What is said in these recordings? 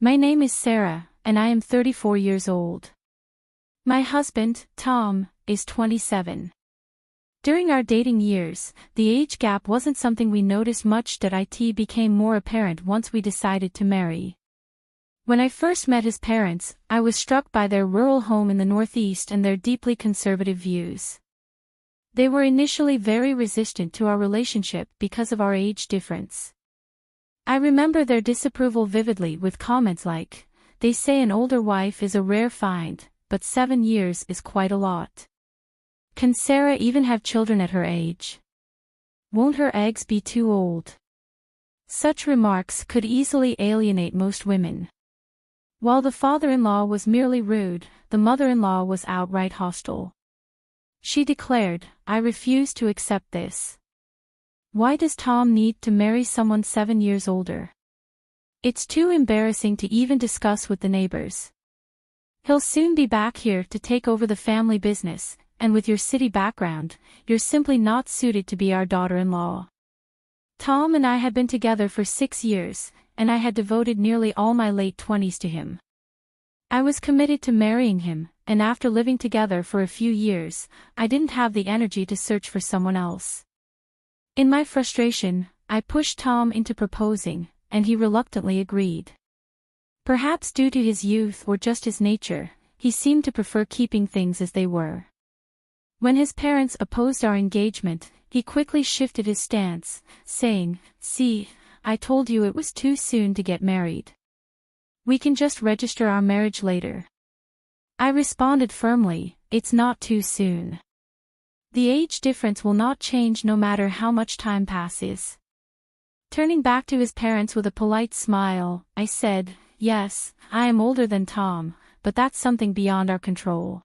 My name is Sarah, and I am 34 years old. My husband, Tom, is 27. During our dating years, the age gap wasn't something we noticed much, that it became more apparent once we decided to marry. When I first met his parents, I was struck by their rural home in the Northeast and their deeply conservative views. They were initially very resistant to our relationship because of our age difference. I remember their disapproval vividly, with comments like, "They say an older wife is a rare find, but 7 years is quite a lot. Can Sarah even have children at her age? Won't her eggs be too old?" Such remarks could easily alienate most women. While the father-in-law was merely rude, the mother-in-law was outright hostile. She declared, "I refuse to accept this. Why does Tom need to marry someone 7 years older? It's too embarrassing to even discuss with the neighbors. He'll soon be back here to take over the family business, and with your city background, you're simply not suited to be our daughter-in-law." Tom and I had been together for 6 years, and I had devoted nearly all my late 20s to him. I was committed to marrying him, and after living together for a few years, I didn't have the energy to search for someone else. In my frustration, I pushed Tom into proposing, and he reluctantly agreed. Perhaps due to his youth or just his nature, he seemed to prefer keeping things as they were. When his parents opposed our engagement, he quickly shifted his stance, saying, "See, I told you it was too soon to get married. We can just register our marriage later." I responded firmly, "It's not too soon. The age difference will not change no matter how much time passes." Turning back to his parents with a polite smile, I said, "Yes, I am older than Tom, but that's something beyond our control.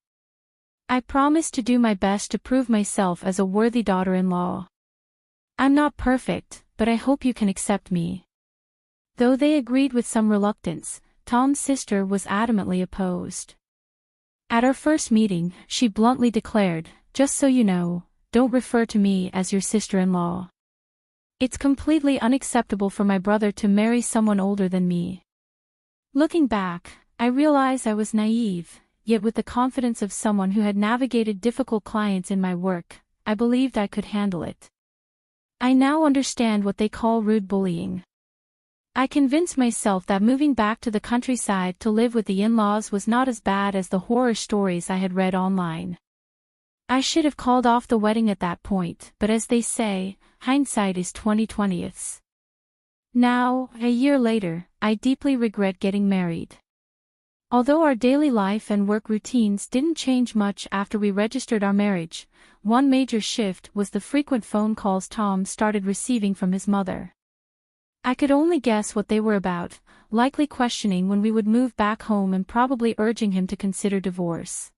I promise to do my best to prove myself as a worthy daughter-in-law. I'm not perfect, but I hope you can accept me." Though they agreed with some reluctance, Tom's sister was adamantly opposed. At our first meeting, she bluntly declared, "Just so you know, don't refer to me as your sister-in-law. It's completely unacceptable for my brother to marry someone older than me." Looking back, I realize I was naive, yet with the confidence of someone who had navigated difficult clients in my work, I believed I could handle it. I now understand what they call rude bullying. I convinced myself that moving back to the countryside to live with the in-laws was not as bad as the horror stories I had read online. I should have called off the wedding at that point, but as they say, hindsight is 20/20. Now, a year later, I deeply regret getting married. Although our daily life and work routines didn't change much after we registered our marriage, one major shift was the frequent phone calls Tom started receiving from his mother. I could only guess what they were about, likely questioning when we would move back home and probably urging him to consider divorce.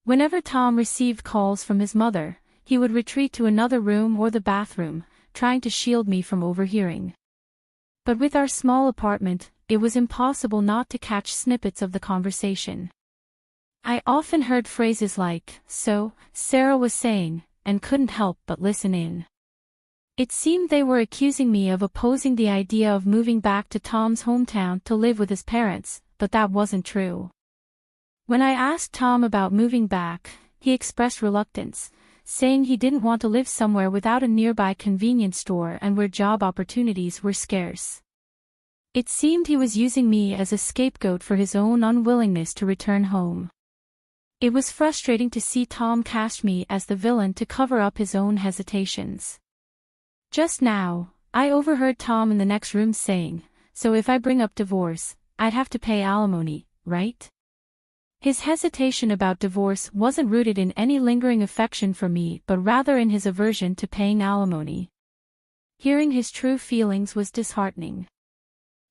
Whenever Tom received calls from his mother, he would retreat to another room or the bathroom, trying to shield me from overhearing. But with our small apartment, it was impossible not to catch snippets of the conversation. I often heard phrases like, "So, Sarah was saying," and couldn't help but listen in. It seemed they were accusing me of opposing the idea of moving back to Tom's hometown to live with his parents, but that wasn't true. When I asked Tom about moving back, he expressed reluctance, saying he didn't want to live somewhere without a nearby convenience store and where job opportunities were scarce. It seemed he was using me as a scapegoat for his own unwillingness to return home. It was frustrating to see Tom cast me as the villain to cover up his own hesitations. Just now, I overheard Tom in the next room saying, "So if I bring up divorce, I'd have to pay alimony, right?" His hesitation about divorce wasn't rooted in any lingering affection for me but rather in his aversion to paying alimony. Hearing his true feelings was disheartening.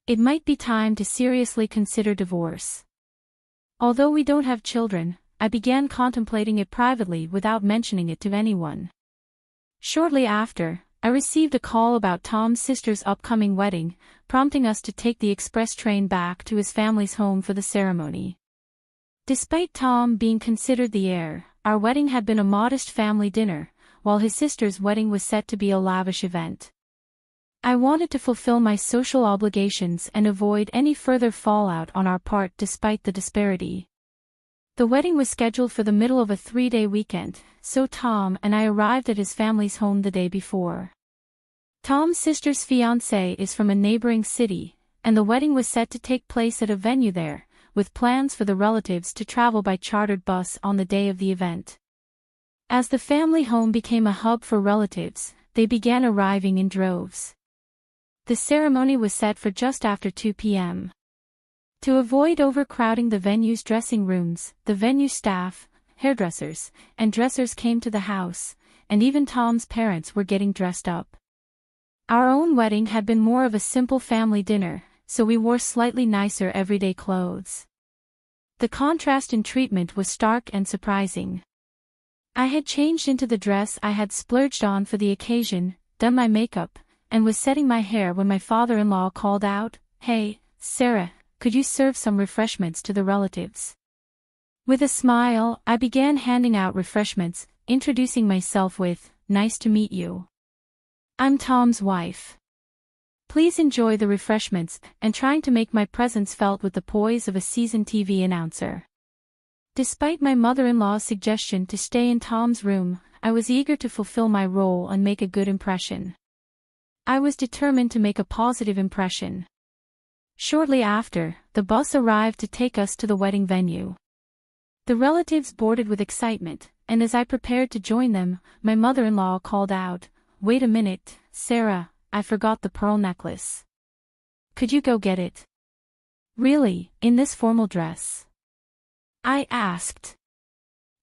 It might be time to seriously consider divorce. Although we don't have children, I began contemplating it privately without mentioning it to anyone. Shortly after, I received a call about Tom's sister's upcoming wedding, prompting us to take the express train back to his family's home for the ceremony. Despite Tom being considered the heir, our wedding had been a modest family dinner, while his sister's wedding was set to be a lavish event. I wanted to fulfill my social obligations and avoid any further fallout on our part despite the disparity. The wedding was scheduled for the middle of a 3-day weekend, so Tom and I arrived at his family's home the day before. Tom's sister's fiancé is from a neighboring city, and the wedding was set to take place at a venue there, with plans for the relatives to travel by chartered bus on the day of the event. As the family home became a hub for relatives, they began arriving in droves. The ceremony was set for just after 2 p.m. To avoid overcrowding the venue's dressing rooms, the venue staff, hairdressers, and dressers came to the house, and even Tom's parents were getting dressed up. Our own wedding had been more of a simple family dinner, so we wore slightly nicer everyday clothes. The contrast in treatment was stark and surprising. I had changed into the dress I had splurged on for the occasion, done my makeup, and was setting my hair when my father-in-law called out, "Hey, Sarah, could you serve some refreshments to the relatives?" With a smile, I began handing out refreshments, introducing myself with, "Nice to meet you. I'm Tom's wife. Please enjoy the refreshments," and trying to make my presence felt with the poise of a seasoned TV announcer. Despite my mother-in-law's suggestion to stay in Tom's room, I was eager to fulfill my role and make a good impression. I was determined to make a positive impression. Shortly after, the bus arrived to take us to the wedding venue. The relatives boarded with excitement, and as I prepared to join them, my mother-in-law called out, "Wait a minute, Sarah, I forgot the pearl necklace. Could you go get it?" "Really, in this formal dress?" I asked.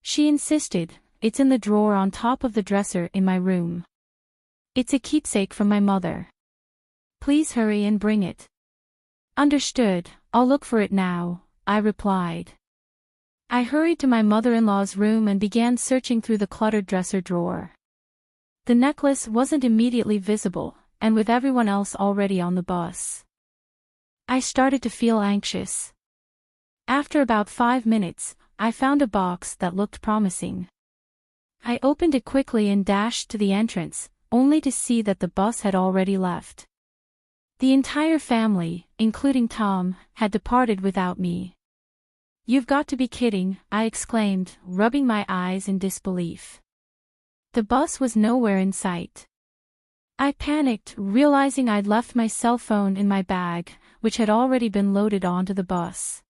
She insisted, "It's in the drawer on top of the dresser in my room. It's a keepsake from my mother. Please hurry and bring it." "Understood, I'll look for it now," I replied. I hurried to my mother-in-law's room and began searching through the cluttered dresser drawer. The necklace wasn't immediately visible, and with everyone else already on the bus, I started to feel anxious. After about 5 minutes, I found a box that looked promising. I opened it quickly and dashed to the entrance, only to see that the bus had already left. The entire family, including Tom, had departed without me. "You've got to be kidding," I exclaimed, rubbing my eyes in disbelief. The bus was nowhere in sight. I panicked, realizing I'd left my cell phone in my bag, which had already been loaded onto the bus.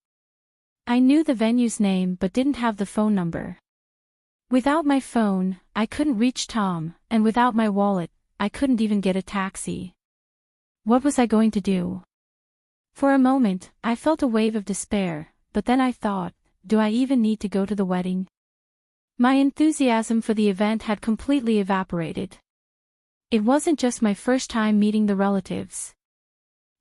I knew the venue's name but didn't have the phone number. Without my phone, I couldn't reach Tom, and without my wallet, I couldn't even get a taxi. What was I going to do? For a moment, I felt a wave of despair, but then I thought, do I even need to go to the wedding? My enthusiasm for the event had completely evaporated. It wasn't just my first time meeting the relatives.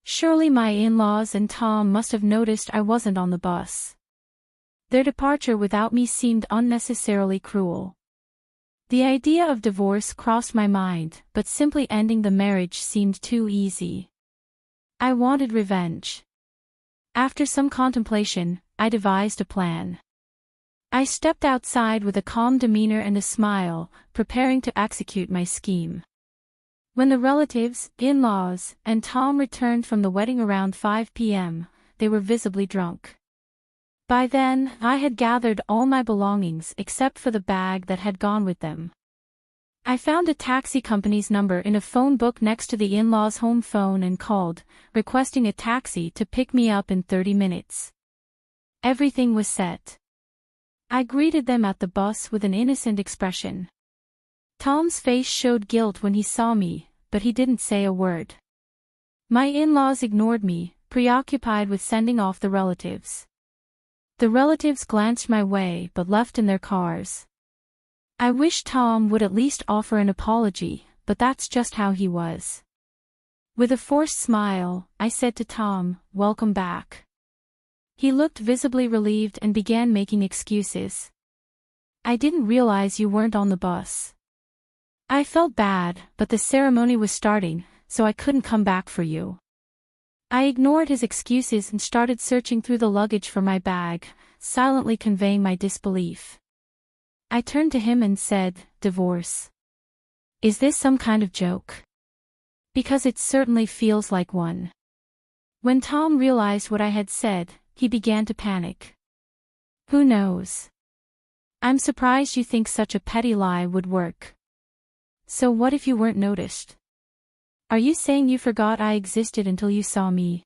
Surely my in-laws and Tom must have noticed I wasn't on the bus. Their departure without me seemed unnecessarily cruel. The idea of divorce crossed my mind, but simply ending the marriage seemed too easy. I wanted revenge. After some contemplation, I devised a plan. I stepped outside with a calm demeanor and a smile, preparing to execute my scheme. When the relatives, in-laws, and Tom returned from the wedding around 5 p.m., they were visibly drunk. By then, I had gathered all my belongings except for the bag that had gone with them. I found a taxi company's number in a phone book next to the in-laws' home phone and called, requesting a taxi to pick me up in 30 minutes. Everything was set. I greeted them at the bus with an innocent expression. Tom's face showed guilt when he saw me, but he didn't say a word. My in-laws ignored me, preoccupied with sending off the relatives. The relatives glanced my way but left in their cars. I wish Tom would at least offer an apology, but that's just how he was. With a forced smile, I said to Tom, "Welcome back." He looked visibly relieved and began making excuses. "I didn't realize you weren't on the bus. I felt bad, but the ceremony was starting, so I couldn't come back for you." I ignored his excuses and started searching through the luggage for my bag, silently conveying my disbelief. I turned to him and said, "Divorce? Is this some kind of joke?" Because it certainly feels like one. When Tom realized what I had said, he began to panic. Who knows? I'm surprised you think such a petty lie would work. So what if you weren't noticed? Are you saying you forgot I existed until you saw me?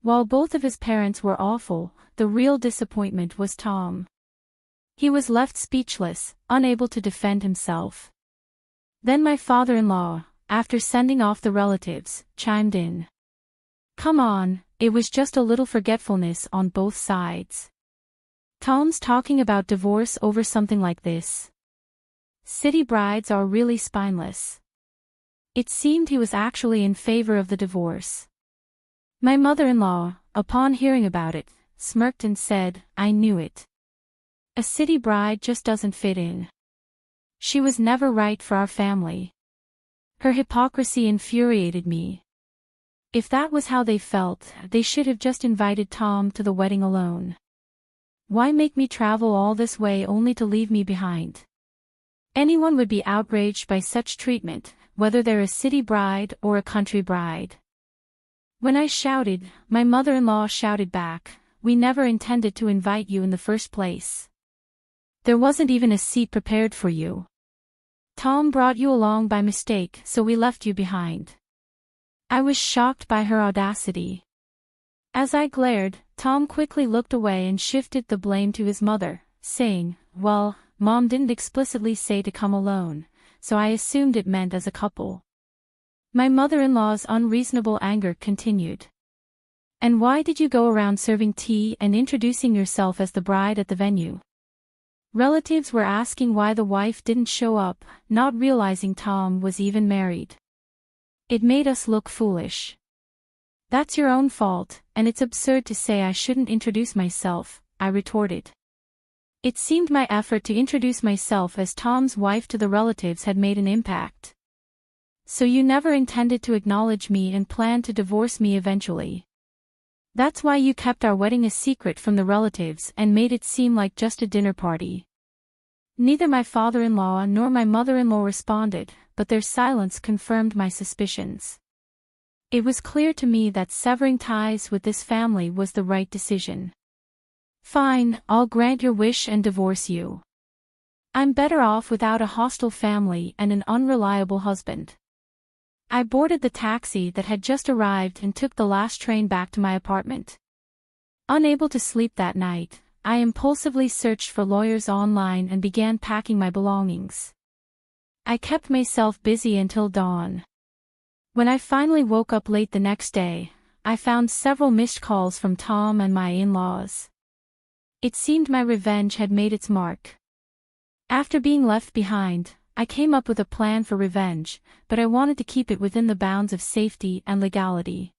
While both of his parents were awful, the real disappointment was Tom. He was left speechless, unable to defend himself. Then my father-in-law, after sending off the relatives, chimed in. Come on, it was just a little forgetfulness on both sides. Tom's talking about divorce over something like this. City brides are really spineless. It seemed he was actually in favor of the divorce. My mother-in-law, upon hearing about it, smirked and said, I knew it. A city bride just doesn't fit in. She was never right for our family. Her hypocrisy infuriated me. If that was how they felt, they should have just invited Tom to the wedding alone. Why make me travel all this way only to leave me behind? Anyone would be outraged by such treatment, whether they're a city bride or a country bride. When I shouted, my mother-in-law shouted back, we never intended to invite you in the first place. There wasn't even a seat prepared for you. Tom brought you along by mistake, so we left you behind. I was shocked by her audacity. As I glared, Tom quickly looked away and shifted the blame to his mother, saying, well, Mom didn't explicitly say to come alone, so I assumed it meant as a couple. My mother-in-law's unreasonable anger continued. And why did you go around serving tea and introducing yourself as the bride at the venue? Relatives were asking why the wife didn't show up, not realizing Tom was even married. It made us look foolish. That's your own fault, and it's absurd to say I shouldn't introduce myself, I retorted. It seemed my effort to introduce myself as Tom's wife to the relatives had made an impact. So you never intended to acknowledge me and planned to divorce me eventually. That's why you kept our wedding a secret from the relatives and made it seem like just a dinner party. Neither my father-in-law nor my mother-in-law responded, but their silence confirmed my suspicions. It was clear to me that severing ties with this family was the right decision. Fine, I'll grant your wish and divorce you. I'm better off without a hostile family and an unreliable husband. I boarded the taxi that had just arrived and took the last train back to my apartment. Unable to sleep that night, I impulsively searched for lawyers online and began packing my belongings. I kept myself busy until dawn. When I finally woke up late the next day, I found several missed calls from Tom and my in-laws. It seemed my revenge had made its mark. After being left behind, I came up with a plan for revenge, but I wanted to keep it within the bounds of safety and legality.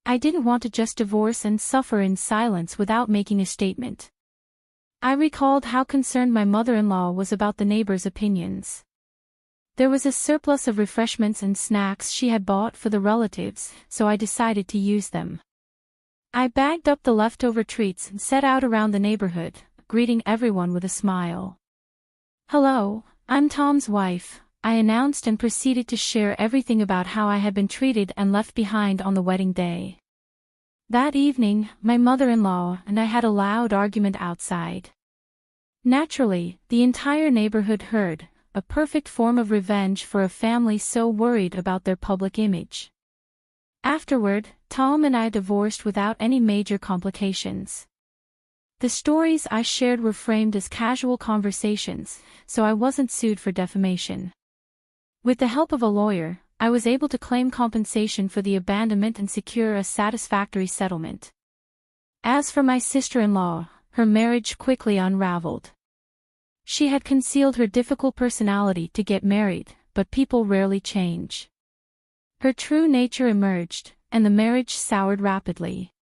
I didn't want to just divorce and suffer in silence without making a statement. I recalled how concerned my mother-in-law was about the neighbors' opinions. There was a surplus of refreshments and snacks she had bought for the relatives, so I decided to use them. I bagged up the leftover treats and set out around the neighborhood, greeting everyone with a smile. Hello, I'm Tom's wife, I announced and proceeded to share everything about how I had been treated and left behind on the wedding day. That evening, my mother-in-law and I had a loud argument outside. Naturally, the entire neighborhood heard, a perfect form of revenge for a family so worried about their public image. Afterward, Tom and I divorced without any major complications. The stories I shared were framed as casual conversations, so I wasn't sued for defamation. With the help of a lawyer, I was able to claim compensation for the abandonment and secure a satisfactory settlement. As for my sister-in-law, her marriage quickly unraveled. She had concealed her difficult personality to get married, but people rarely change. Her true nature emerged, and the marriage soured rapidly.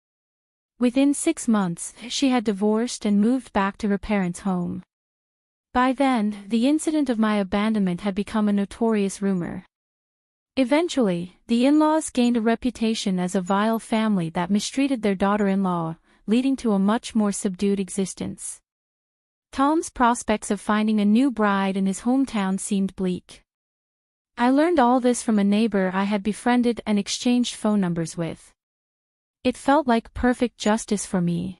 Within 6 months, she had divorced and moved back to her parents' home. By then, the incident of my abandonment had become a notorious rumor. Eventually, the in-laws gained a reputation as a vile family that mistreated their daughter-in-law, leading to a much more subdued existence. Tom's prospects of finding a new bride in his hometown seemed bleak. I learned all this from a neighbor I had befriended and exchanged phone numbers with. It felt like perfect justice for me.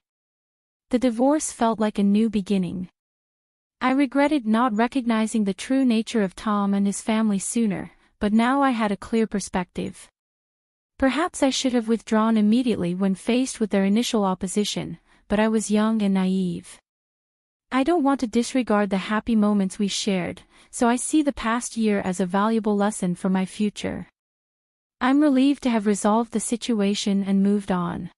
The divorce felt like a new beginning. I regretted not recognizing the true nature of Tom and his family sooner, but now I had a clear perspective. Perhaps I should have withdrawn immediately when faced with their initial opposition, but I was young and naive. I don't want to disregard the happy moments we shared, so I see the past year as a valuable lesson for my future. I'm relieved to have resolved the situation and moved on.